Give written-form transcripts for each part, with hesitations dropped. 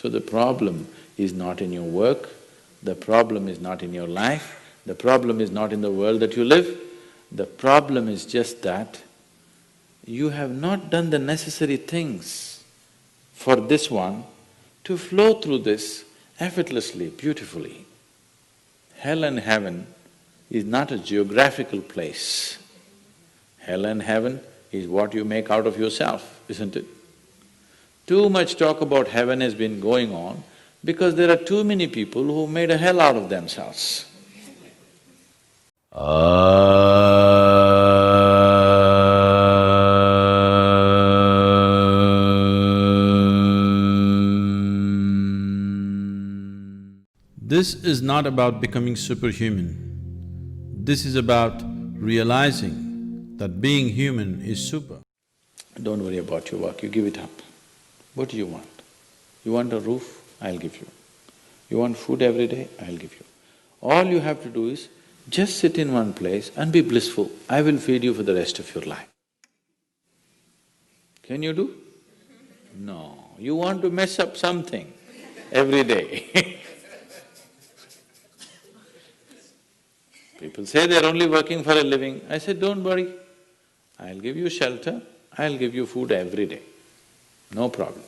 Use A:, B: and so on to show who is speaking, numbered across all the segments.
A: So the problem is not in your work, the problem is not in your life, the problem is not in the world that you live, the problem is just that you have not done the necessary things for this one to flow through this effortlessly, beautifully. Hell and heaven is not a geographical place. Hell and heaven is what you make out of yourself, isn't it? Too much talk about heaven has been going on because there are too many people who made a hell out of themselves.
B: This is not about becoming superhuman. This is about realizing that being human is super.
A: Don't worry about your work, you give it up. What do you want? You want a roof? I'll give you. You want food every day? I'll give you. All you have to do is just sit in one place and be blissful. I will feed you for the rest of your life. Can you do? No, you want to mess up something every day. People say they're only working for a living. I said, don't worry, I'll give you shelter, I'll give you food every day, no problem.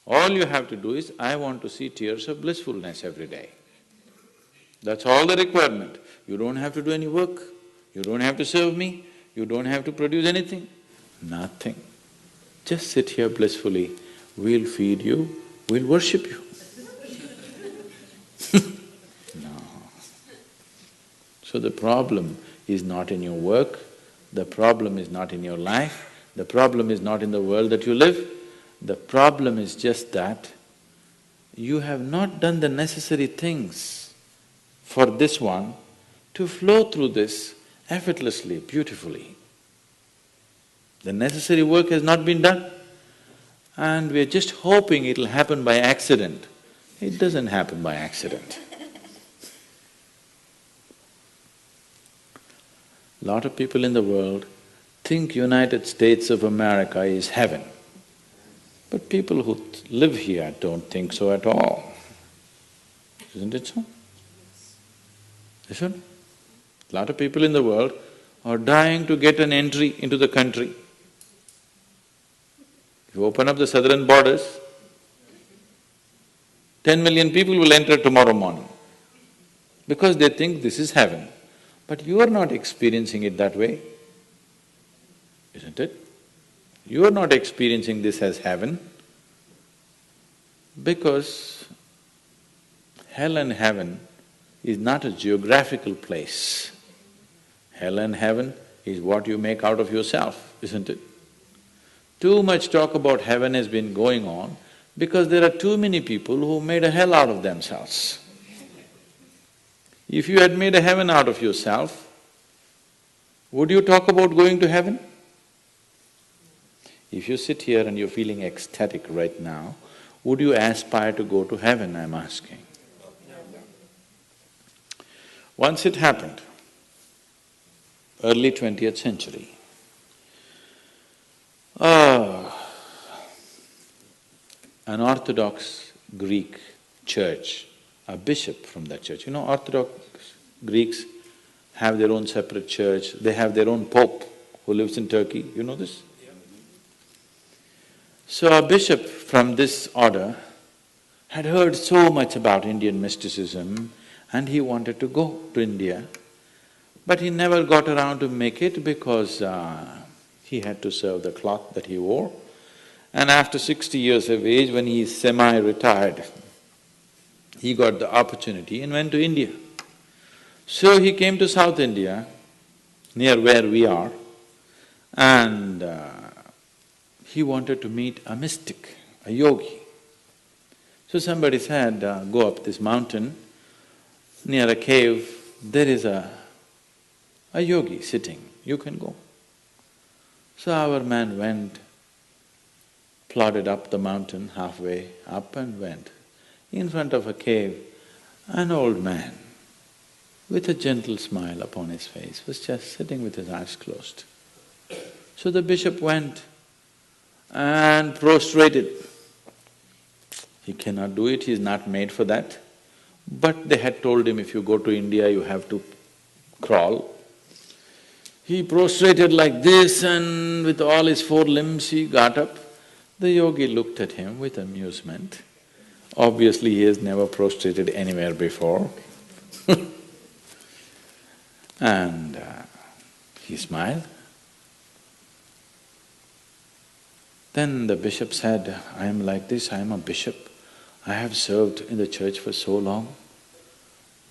A: All you have to do is, I want to see tears of blissfulness every day. That's all the requirement. You don't have to do any work, you don't have to serve me, you don't have to produce anything, nothing. Just sit here blissfully, we'll feed you, we'll worship you. No. So the problem is not in your work, the problem is not in your life, the problem is not in the world that you live, the problem is just that you have not done the necessary things for this one to flow through this effortlessly, beautifully. The necessary work has not been done and we're just hoping it'll happen by accident. It doesn't happen by accident. Lot of people in the world think United States of America is heaven. But people who live here don't think so at all. Isn't it so? Isn't it? A lot of people in the world are dying to get an entry into the country. If you open up the southern borders, 10 million people will enter tomorrow morning because they think this is heaven. But you are not experiencing it that way, isn't it? You are not experiencing this as heaven because hell and heaven is not a geographical place. Hell and heaven is what you make out of yourself, isn't it? Too much talk about heaven has been going on because there are too many people who made a hell out of themselves. If you had made a heaven out of yourself, would you talk about going to heaven? If you sit here and you're feeling ecstatic right now, would you aspire to go to heaven, I'm asking? Once it happened, early 20th century, an Orthodox Greek church, a bishop from that church, Orthodox Greeks have their own separate church, they have their own pope who lives in Turkey, you know this? So a bishop from this order had heard so much about Indian mysticism and he wanted to go to India, but he never got around to make it because he had to serve the cloth that he wore. And after 60 years of age, when he is semi-retired, he got the opportunity and went to India. So he came to South India, near where we are, and he wanted to meet a mystic, a yogi. So somebody said, go up this mountain, near a cave, there is a yogi sitting, you can go. So our man went, plodded up the mountain, halfway up and went. In front of a cave, an old man with a gentle smile upon his face was just sitting with his eyes closed. So the bishop went and prostrated He cannot do it, he's not made for that. But they had told him, if you go to India, you have to crawl. He prostrated like this and with all his four limbs he got up. The yogi looked at him with amusement. Obviously, he has never prostrated anywhere before. And he smiled. Then the bishop said, I am like this, I am a bishop. I have served in the church for so long,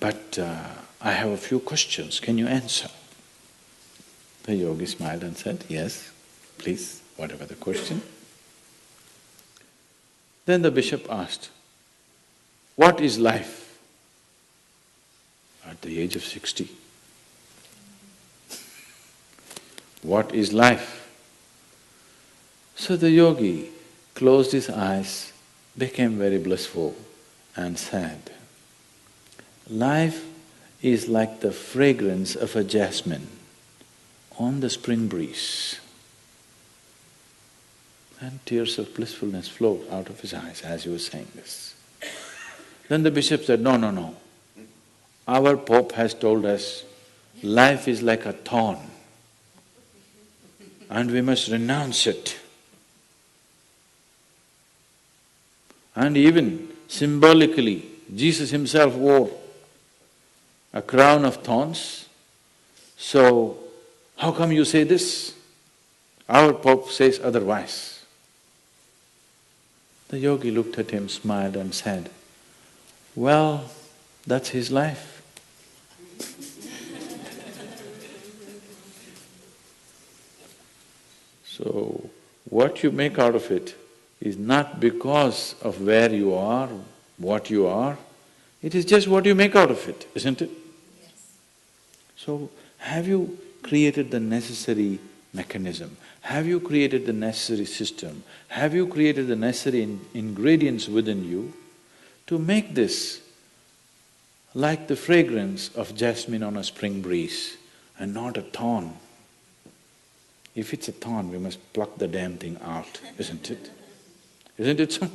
A: but I have a few questions, can you answer? The yogi smiled and said, yes, please, whatever the question. Then the bishop asked, what is life? At the age of 60. What is life? So the yogi closed his eyes, became very blissful and said, life is like the fragrance of a jasmine on the spring breeze. And tears of blissfulness flowed out of his eyes as he was saying this. Then the bishop said, no, no, no. Our Pope has told us life is like a thorn and we must renounce it. And even symbolically, Jesus himself wore a crown of thorns. So, how come you say this? Our Pope says otherwise. The yogi looked at him, smiled and said, well, that's his life. So, what you make out of it is not because of where you are, what you are, it is just what you make out of it, isn't it?
C: Yes.
A: So, have you created the necessary mechanism? Have you created the necessary system? Have you created the necessary ingredients within you to make this like the fragrance of jasmine on a spring breeze and not a thorn? If it's a thorn, we must pluck the damn thing out, isn't it? Isn't it so?